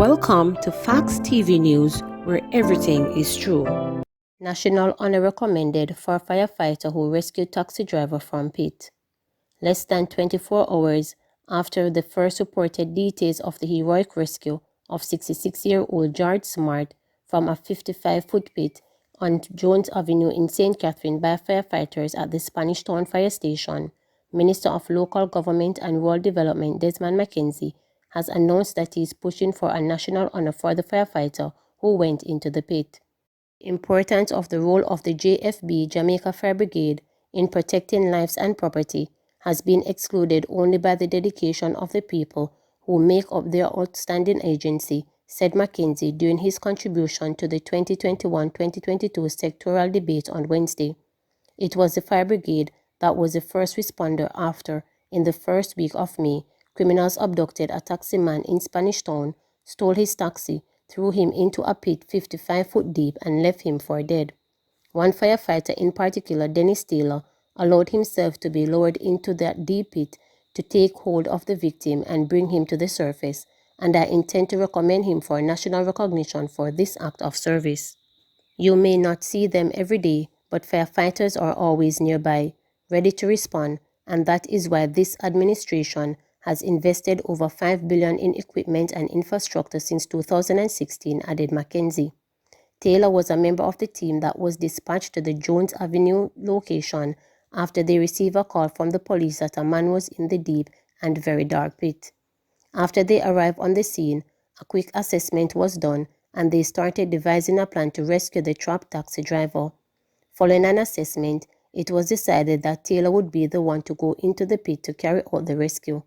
Welcome to Facts TV News, where everything is true. National Honor recommended for firefighter who rescued taxi driver from pit. Less than 24 hours after the first reported details of the heroic rescue of 66-year-old George Smart from a 55-foot pit on Jones Avenue in St. Catherine by firefighters at the Spanish Town Fire Station, Minister of Local Government and Rural Development Desmond McKenzie has announced that he is pushing for a national honor for the firefighter who went into the pit. The importance of the role of the JFB Jamaica Fire Brigade in protecting lives and property has been excluded only by the dedication of the people who make up their outstanding agency, said McKenzie during his contribution to the 2021-2022 sectoral debate on Wednesday. It was the fire brigade that was the first responder after, in the first week of May, criminals abducted a taximan in Spanish Town, stole his taxi, threw him into a pit 55 foot deep and left him for dead. One firefighter in particular, Dennis Taylor, allowed himself to be lowered into that deep pit to take hold of the victim and bring him to the surface, and I intend to recommend him for national recognition for this act of service. You may not see them every day, but firefighters are always nearby, ready to respond, and that is why this administration has invested over $5 billion in equipment and infrastructure since 2016, added McKenzie. Taylor was a member of the team that was dispatched to the Jones Avenue location after they received a call from the police that a man was in the deep and very dark pit. After they arrived on the scene, a quick assessment was done and they started devising a plan to rescue the trapped taxi driver. Following an assessment, it was decided that Taylor would be the one to go into the pit to carry out the rescue.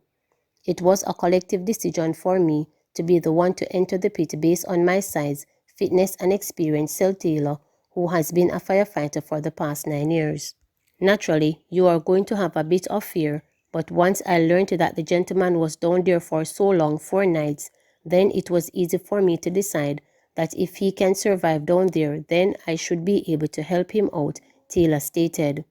It was a collective decision for me to be the one to enter the pit based on my size, fitness and experience, said Taylor, who has been a firefighter for the past 9 years. Naturally, you are going to have a bit of fear, but once I learned that the gentleman was down there for so long, 4 nights, then it was easy for me to decide that if he can survive down there, then I should be able to help him out, Taylor stated.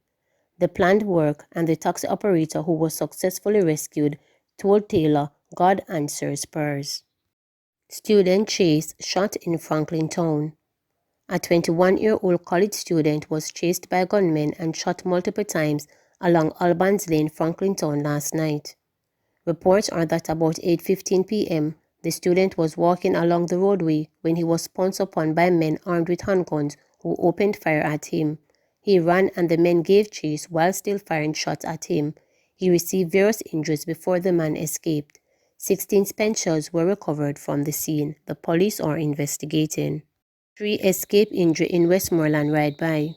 The planned work and the taxi operator who was successfully rescued told Taylor, God answers prayers. Student chase shot in Franklyn Town. A 21-year-old college student was chased by gunmen and shot multiple times along Albans Lane, Franklyn Town last night. Reports are that about 8:15 p.m., the student was walking along the roadway when he was pounced upon by men armed with handguns who opened fire at him. He ran and the men gave chase while still firing shots at him. He received various injuries before the man escaped. 16 spent shells were recovered from the scene. The police are investigating. 3 escape injury in Westmoreland ride-by.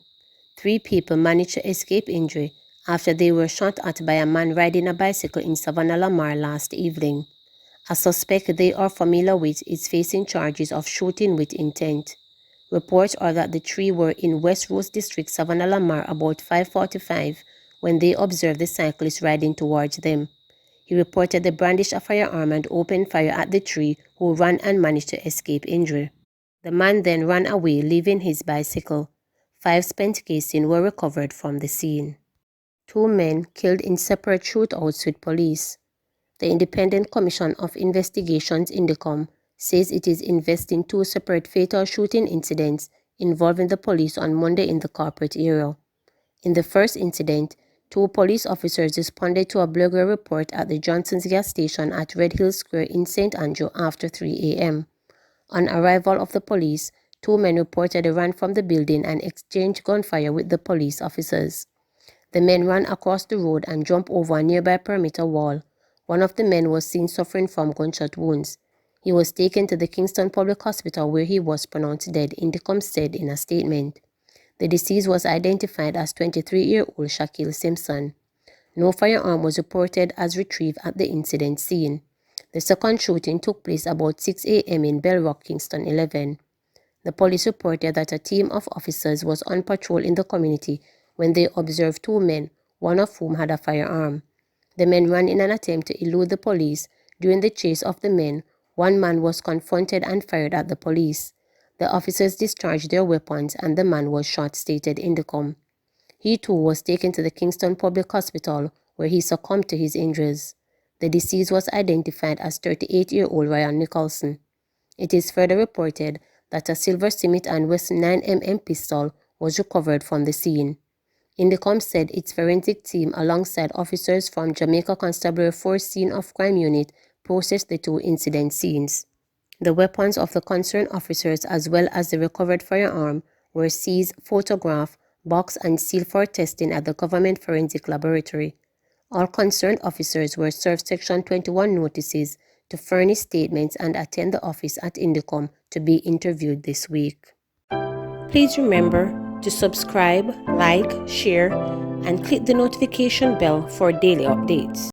3 people managed to escape injury after they were shot at by a man riding a bicycle in Savannah Lamar last evening. A suspect they are familiar with is facing charges of shooting with intent. Reports are that the 3 were in West Rose District, Savannah Lamar about 5:45 when they observed the cyclist riding towards them. He reportedly brandished a firearm and opened fire at the 3 who ran and managed to escape injury. The man then ran away, leaving his bicycle. 5 spent casings were recovered from the scene. 2 men killed in separate shootouts with police. The Independent Commission of Investigations, Indecom, says it is investing 2 separate fatal shooting incidents involving the police on Monday in the corporate area. In the first incident, 2 police officers responded to a blogger report at the Johnson's gas station at Red Hill Square in St. Andrew after 3 a.m. On arrival of the police, 2 men reportedly ran from the building and exchanged gunfire with the police officers. The men ran across the road and jumped over a nearby perimeter wall. One of the men was seen suffering from gunshot wounds. He was taken to the Kingston Public Hospital where he was pronounced dead, Indecom said in a statement. The deceased was identified as 23-year-old Shaquille Simpson. No firearm was reported as retrieved at the incident scene. The second shooting took place about 6 a.m. in Bell Rock, Kingston 11. The police reported that a team of officers was on patrol in the community when they observed 2 men, one of whom had a firearm. The men ran in an attempt to elude the police. During the chase of the men, one man was confronted and fired at the police. The officers discharged their weapons and the man was shot, stated Indecom. He too was taken to the Kingston Public Hospital where he succumbed to his injuries. The deceased was identified as 38-year-old Ryan Nicholson. It is further reported that a silver Smith & Wesson 9mm pistol was recovered from the scene. Indecom said its forensic team, alongside officers from Jamaica Constabulary 4 Scene of Crime Unit, processed the 2 incident scenes. The weapons of the concerned officers, as well as the recovered firearm, were seized, photographed, boxed and sealed for testing at the Government Forensic Laboratory. All concerned officers were served Section 21 notices to furnish statements and attend the office at Indecom to be interviewed this week. Please remember to subscribe, like, share, and click the notification bell for daily updates.